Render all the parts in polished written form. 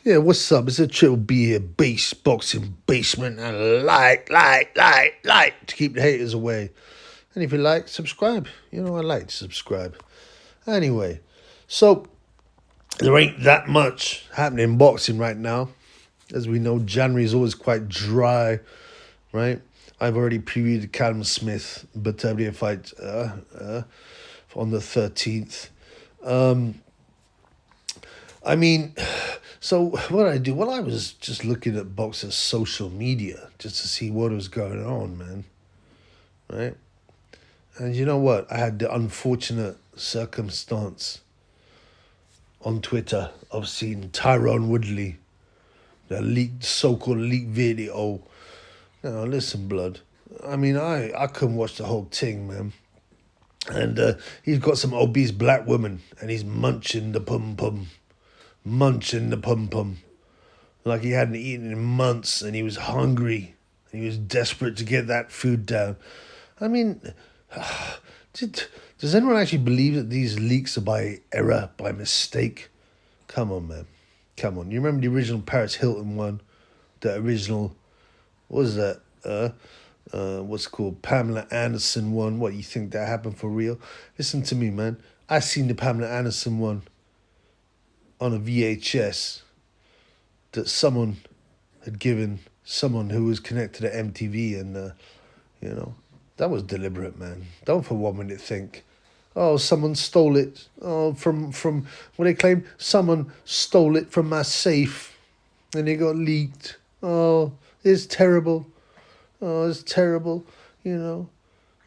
Yeah, what's up? It's a Triple B here, Base Boxing Basement, and like to keep the haters away. And if you like, subscribe. You know I like to subscribe. Anyway, so there ain't that much happening in boxing right now. As we know, January is always quite dry, right? I've already previewed the Callum Smith Batavia fight on the 13th. I mean, so what did I do? Well, I was just looking at boxers' social media just to see what was going on, man. Right? And you know what? I had the unfortunate circumstance on Twitter of seeing Tyrone Woodley, the leaked, so-called leaked video. Now, listen, blood. I mean, I couldn't watch the whole thing, man. And he's got some obese black woman, and he's munching the pum-pum. Munching the pum-pum. Like he hadn't eaten in months, and he was hungry. And he was desperate to get that food down. I mean, does anyone actually believe that these leaks are by error, by mistake? Come on, man. Come on. You remember the original Paris Hilton one? The original, what was that? What's it called? Pamela Anderson one. What, you think that happened for real? Listen to me, man. I seen the Pamela Anderson one on a VHS that someone had given someone who was connected to MTV, and that was deliberate, man. Don't for 1 minute think, oh, someone stole it. Oh, from what they claim, someone stole it from my safe, and it got leaked. Oh, it's terrible. Oh, it's terrible. Oh,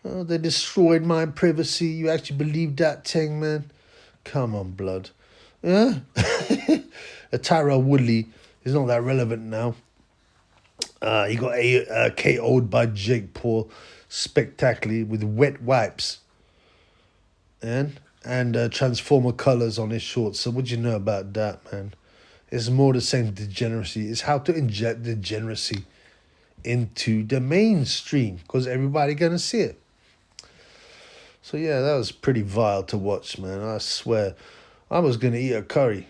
they destroyed my privacy. You actually believe that thing, man? Come on, blood. Yeah? Tyrone Woodley is not that relevant now. He got KO'd by Jake Paul spectacularly with wet wipes and Transformer colours on his shorts. So what do you know about that, man? It's more the same degeneracy. It's how to inject degeneracy into the mainstream because everybody gonna see it. So yeah, that was pretty vile to watch, man. I swear. I was going to eat a curry,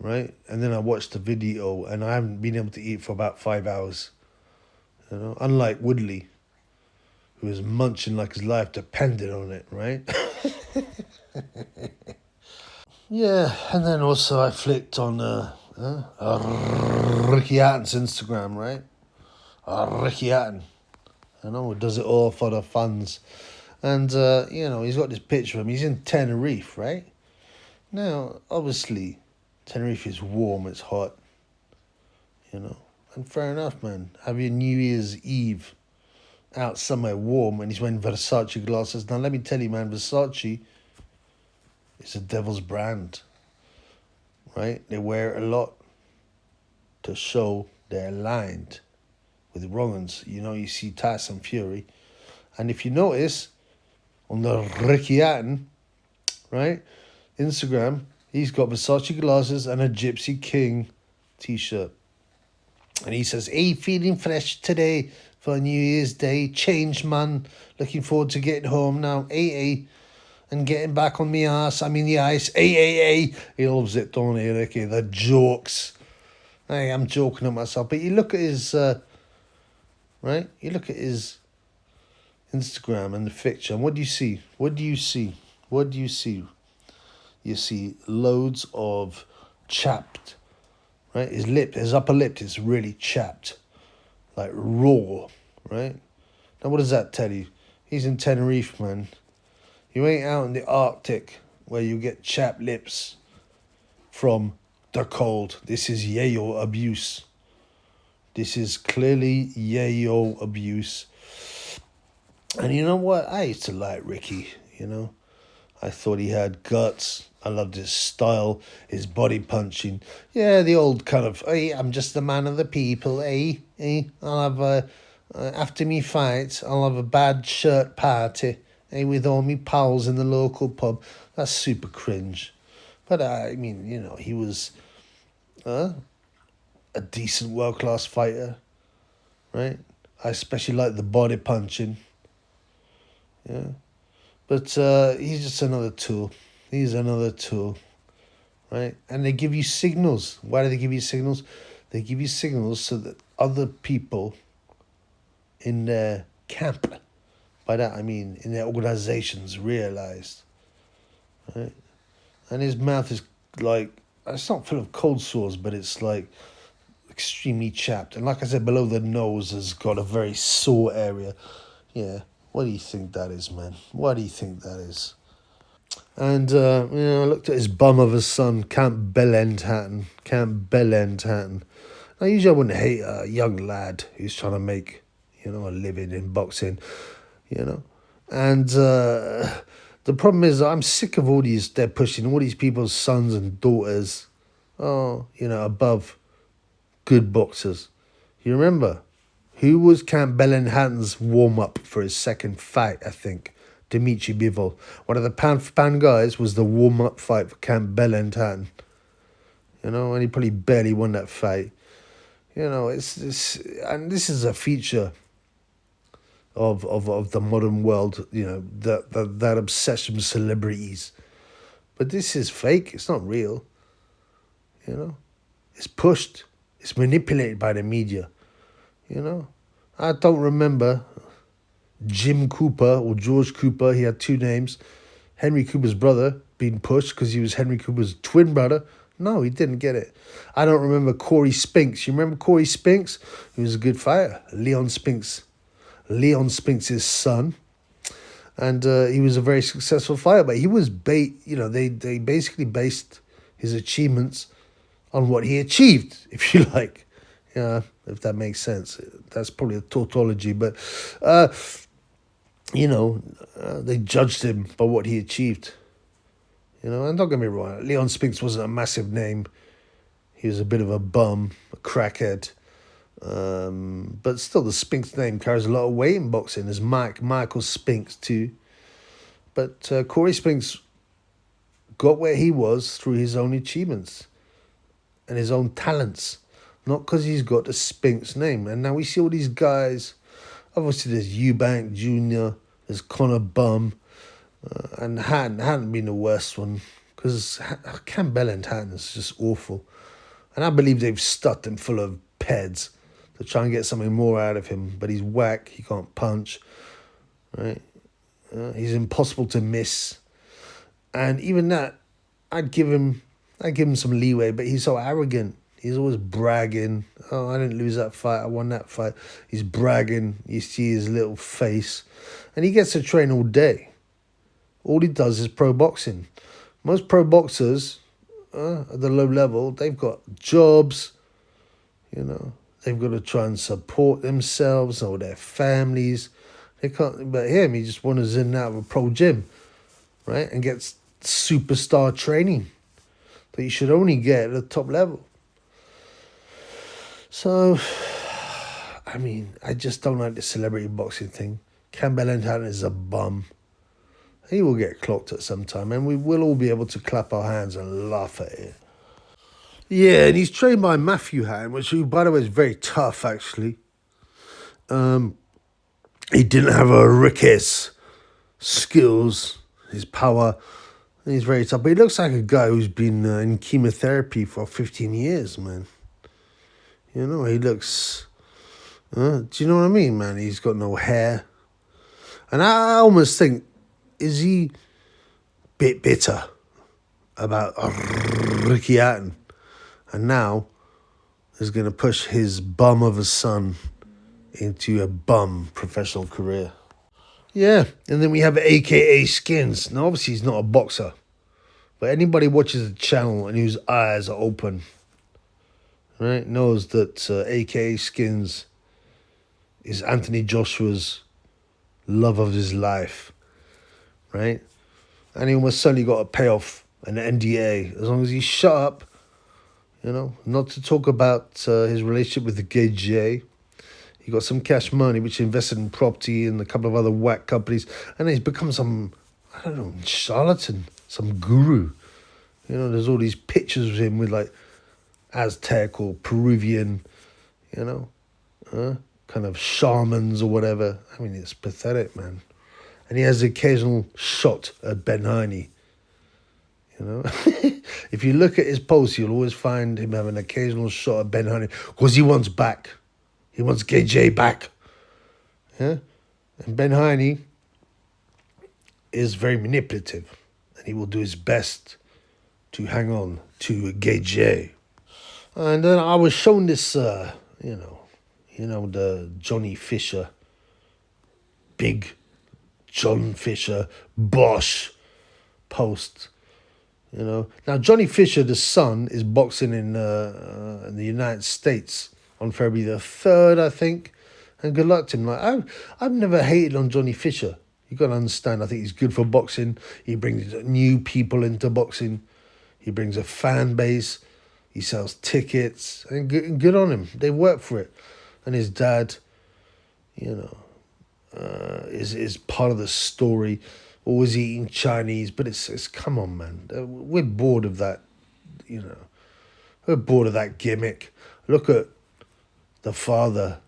right? And then I watched the video, and I haven't been able to eat for about 5 hours. Unlike Woodley, who was munching like his life depended on it, right? Yeah, and then also I flicked on Ricky Hatton's Instagram, right? Ricky Hatton. Does it all for the funds. And, he's got this picture of him. He's in Tenerife, right? Now, obviously, Tenerife is warm, it's hot, and fair enough, man. Have your New Year's Eve out somewhere warm, and he's wearing Versace glasses. Now, let me tell you, man, Versace is a devil's brand, right? They wear it a lot to show they're aligned with wrong uns. You see Tyson Fury, and if you notice, on the Ricky Hatton, right? Instagram, he's got Versace glasses and a Gypsy King t-shirt. And he says, hey, feeling fresh today for New Year's Day. Change, man. Looking forward to getting home now. Hey. And getting back on me ass. I'm in the ice. Hey. He loves it, don't he, Ricky? The jokes. Hey, I'm joking at myself. But you look at his, right? You look at his Instagram and the picture. And what do you see? You see loads of chapped, right? His upper lip is really chapped, like raw, right? Now what does that tell you? He's in Tenerife, man. You ain't out in the Arctic where you get chapped lips from the cold. This is yayo abuse. This is clearly yayo abuse. And you know what? I used to like Ricky, I thought he had guts. I loved his style, his body punching. Yeah, the old kind of, hey, I'm just the man of the people, I'll have after me fight, I'll have a bad shirt party, with all me pals in the local pub. That's super cringe. But I mean, he was a decent world-class fighter, right? I especially like the body punching. Yeah. But he's just another tool. He's another tool, right? And they give you signals. Why do they give you signals? They give you signals so that other people in their camp, by that I mean in their organizations, realized, right? And his mouth is like, it's not full of cold sores, but it's like extremely chapped. And like I said, below the nose has got a very sore area. Yeah, what do you think that is, man? What do you think that is? And, I looked at his bum of a son, Camp Bellend Hatton. Camp Bellend Hatton. Now, usually I wouldn't hate a young lad who's trying to make, a living in boxing, you know. And the problem is I'm sick of they're pushing all these people's sons and daughters, above good boxers. You remember? Who was Camp Bellend Hatton's warm-up for his second fight, I think? Dimitri Bivol. One of the pound for pound guys was the warm-up fight for Camp Bellend Hatton. And he probably barely won that fight. And this is a feature of the modern world, that obsession with celebrities. But this is fake. It's not real. It's pushed. It's manipulated by the media. I don't remember Jim Cooper or George Cooper. He had two names. Henry Cooper's brother being pushed because he was Henry Cooper's twin brother. No, he didn't get it. I don't remember Corey Spinks. You remember Corey Spinks? He was a good fighter. Leon Spinks' son. And he was a very successful fighter. But he was they basically based his achievements on what he achieved, if you like. If that makes sense. That's probably a tautology. But, they judged him by what he achieved. And don't get me wrong, Leon Spinks wasn't a massive name. He was a bit of a bum, a crackhead. But still, the Spinks name carries a lot of weight in boxing. There's Michael Spinks too. But Corey Spinks got where he was through his own achievements and his own talents. Not because he's got the Spinks name. And now we see all these guys. Obviously, there's Eubank Jr., there's Connor Bum, and Hatton. Hatton being the worst one. Because Camp Bellend Hatton is just awful. And I believe they've stuffed him full of peds to try and get something more out of him. But he's whack. He can't punch. Right? He's impossible to miss. And even that, I'd give him some leeway. But he's so arrogant. He's always bragging. Oh, I didn't lose that fight. I won that fight. He's bragging. You see his little face. And he gets to train all day. All he does is pro boxing. Most pro boxers at the low level, they've got jobs. They've got to try and support themselves or their families. They can't. But him, he just wanders in and out of a pro gym, right? And gets superstar training that you should only get at the top level. So, I just don't like the celebrity boxing thing. Camp Bellend Hatton is a bum. He will get clocked at some time, and we will all be able to clap our hands and laugh at it. Yeah, and he's trained by Matthew Hatton, which, by the way, is very tough, actually. He didn't have a Rick's skills, his power. He's very tough, but he looks like a guy who's been in chemotherapy for 15 years, man. He looks... do you know what I mean, man? He's got no hair. And I almost think, is he a bit bitter about Ricky Hatton? And now is going to push his bum of a son into a bum professional career. Yeah, and then we have AKA Skins. Now, obviously, he's not a boxer. But anybody watches the channel and whose eyes are open, right, knows that AKA Skins is Anthony Joshua's love of his life, right? And he almost certainly got a payoff, an NDA, as long as he shut up, not to talk about his relationship with the gay J. He got some cash money, which he invested in property and a couple of other whack companies, and he's become some, charlatan, some guru. There's all these pictures of him with, like, Aztec or Peruvian, kind of shamans or whatever. It's pathetic, man. And he has the occasional shot at Ben Heine. You know, if you look at his posts, you'll always find him having an occasional shot at Ben Honey because he wants back. He wants Gay J back. Yeah, and Ben Honey is very manipulative, and he will do his best to hang on to Gay J. And then I was shown this, the Johnny Fisher, big John Fisher, Bosch post. Now Johnny Fisher, the son, is boxing in the United States on February the 3rd, I think. And good luck to him. Like I've never hated on Johnny Fisher. You got to understand. I think he's good for boxing. He brings new people into boxing. He brings a fan base. He sells tickets. And good on him. They work for it. And his dad, is part of the story. Always eating Chinese, but it's come on, man. We're bored of that, We're bored of that gimmick. Look at the father.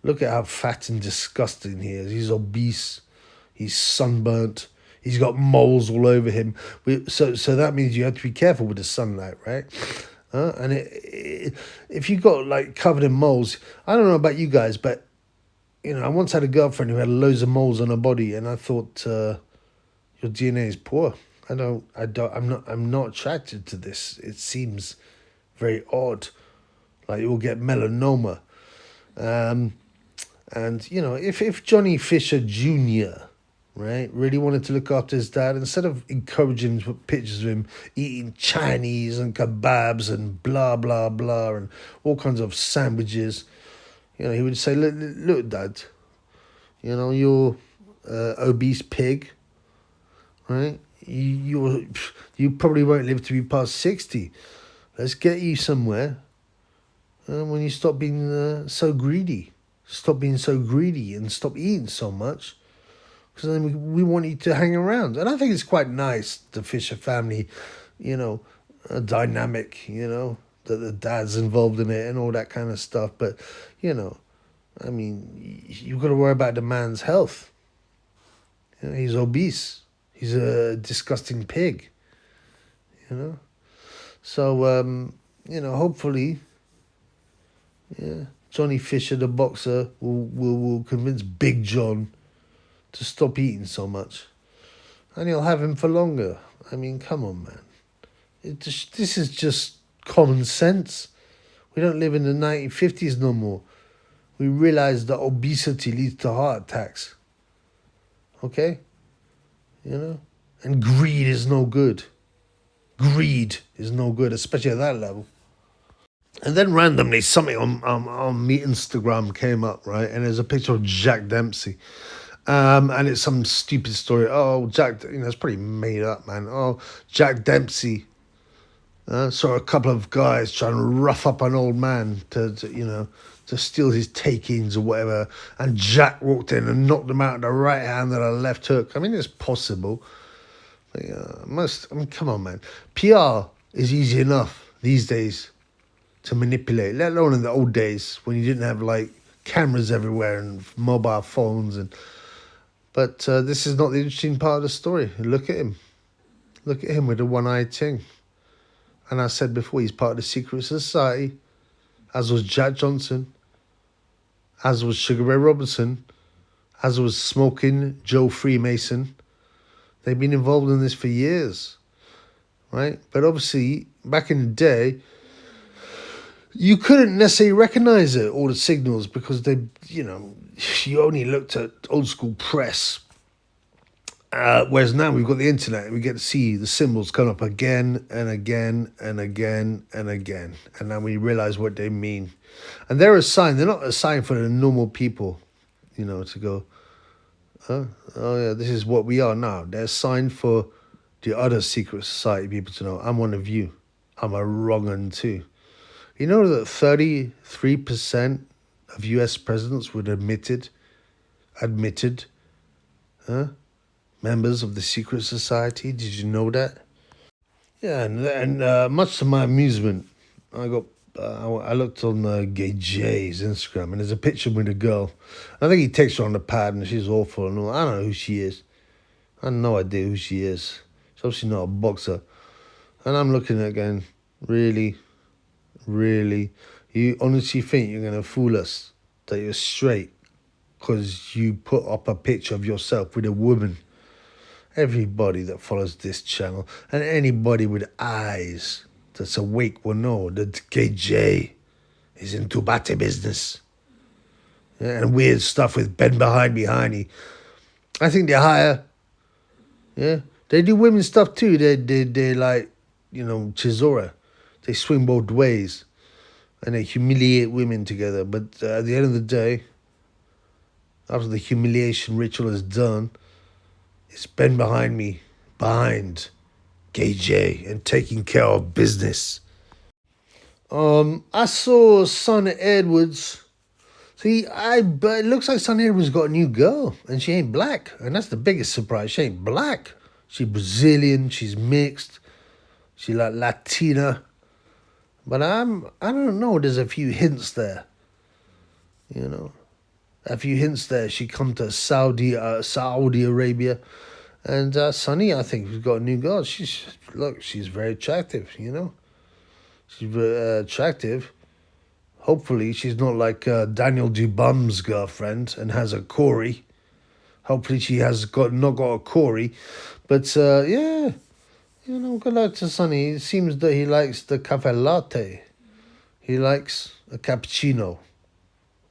Look at how fat and disgusting he is. He's obese. He's sunburnt. He's got moles all over him. So that means you have to be careful with the sunlight, right? And if you got covered in moles, I don't know about you guys, but I once had a girlfriend who had loads of moles on her body, and I thought, your DNA is poor. I'm not attracted to this. It seems very odd. Like you will get melanoma. And if Johnny Fisher Jr., right, really wanted to look after his dad, instead of encouraging him to put pictures of him eating Chinese and kebabs and blah, blah, blah, and all kinds of sandwiches, he would say, look, Dad, you're obese pig, right? You probably won't live to be past 60. Let's get you somewhere when you stop being so greedy. Stop being so greedy and stop eating so much. Because then we want you to hang around. And I think it's quite nice, the Fisher family, dynamic, that the dad's involved in it and all that kind of stuff. But, I mean, you've got to worry about the man's health. He's obese. He's a disgusting pig, So, hopefully, Johnny Fisher, the boxer, will convince Big John to stop eating so much. And he'll have him for longer. I mean, come on, man. This is just common sense. We don't live in the 1950s no more. We realize that obesity leads to heart attacks. Okay? And greed is no good. Greed is no good, especially at that level. And then randomly something on my Instagram came up, right? And there's a picture of Jack Dempsey. And it's some stupid story. Oh, Jack, it's pretty made up, man. Oh, Jack Dempsey saw a couple of guys trying to rough up an old man to steal his takings or whatever. And Jack walked in and knocked them out with the right hand and a left hook. I mean, it's possible. But, come on, man. PR is easy enough these days to manipulate, let alone in the old days when you didn't have cameras everywhere and mobile phones. But this is not the interesting part of the story. Look at him. Look at him with the one-eyed thing. And I said before, he's part of the secret society, as was Jack Johnson, as was Sugar Ray Robinson, as was Smoking Joe Freemason. They've been involved in this for years, right? But obviously, back in the day, you couldn't necessarily recognize it, all the signals, because you only looked at old school press. Whereas now we've got the internet and we get to see the symbols come up again and again and again and again. And now we realize what they mean. And they're a sign. They're not a sign for the normal people, to go, oh yeah, this is what we are now. They're a sign for the other secret society people to know, I'm one of you. I'm a wrong un too. You know that 33% of US presidents were admitted members of the secret society. Did you know that? Yeah, and much to my amusement, I looked on Gay J's Instagram, and there's a picture with a girl. I think he takes her on the pad, and she's awful and all. I don't know who she is. I have no idea who she is. obviously not a boxer. And I'm looking at it going, really? Really? You honestly think you're going to fool us that you're straight because you put up a picture of yourself with a woman? Everybody that follows this channel and anybody with eyes that's awake will know that KJ is into bate business. Yeah, and weird stuff with Ben behind me. I think they hire. Yeah, they do women stuff too. They like, Chisora. They swing both ways, and they humiliate women together. But at the end of the day, after the humiliation ritual is done, it's Ben behind KJ, and taking care of business. I saw Son Edwards. But it looks like Sonny Edwards got a new girl, and she ain't black, and that's the biggest surprise. She ain't black. She's Brazilian. She's mixed. She like Latina, but I don't know. There's a few hints there, a few hints there. She come to Saudi Arabia, and Sonny, I think, has got a new girl. She's very attractive. She's very attractive. Hopefully, she's not like Daniel Dubum's girlfriend and has a Corey. Hopefully, she has not got a Corey. But, yeah, good luck to Sonny. It seems that he likes the cafe latte. He likes a cappuccino.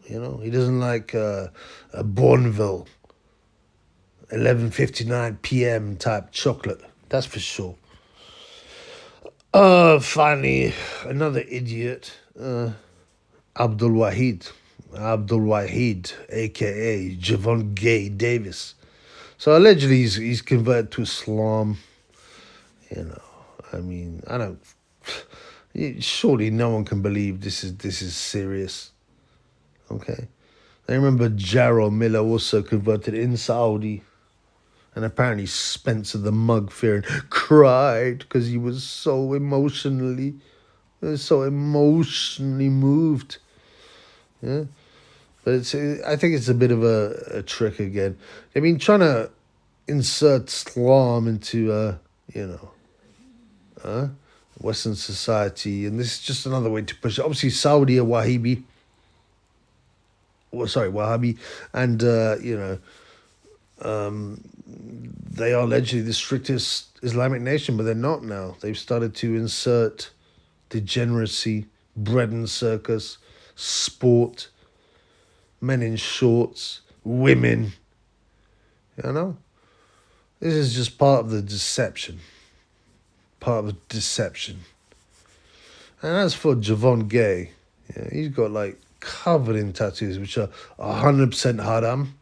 He doesn't like a Bourneville 11:59 p.m. type chocolate. That's for sure. Finally, another idiot. Abdul Wahid, aka Gervonta Davis. So allegedly he's converted to Islam. I don't. Surely no one can believe this is serious. Okay, I remember Jarrell Miller also converted in Saudi, and apparently Spencer the Mug Fearing cried because he was so emotionally moved. Yeah, but I think it's a bit of a trick again. I mean, trying to insert Islam into Western society, and this is just another way to push it. Obviously, Saudi are Wahhabi, and they are allegedly the strictest Islamic nation, but they're not now. They've started to insert degeneracy, bread and circus, sport, men in shorts, women. This is just part of the deception. And as for Gervonta, he's got covered in tattoos, which are 100% haram.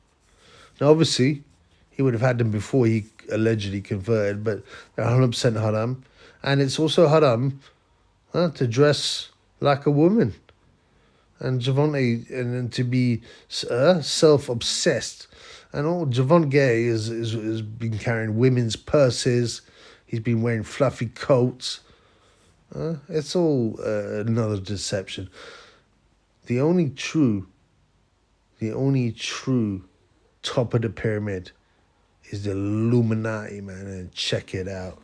Now, obviously, he would have had them before he allegedly converted, but they're 100% haram. And it's also haram to dress like a woman. And Gervonta, and to be self-obsessed. And all Gervonta is been carrying women's purses. He's been wearing fluffy coats. It's all another deception. The only true top of the pyramid is the Illuminati, man, and check it out.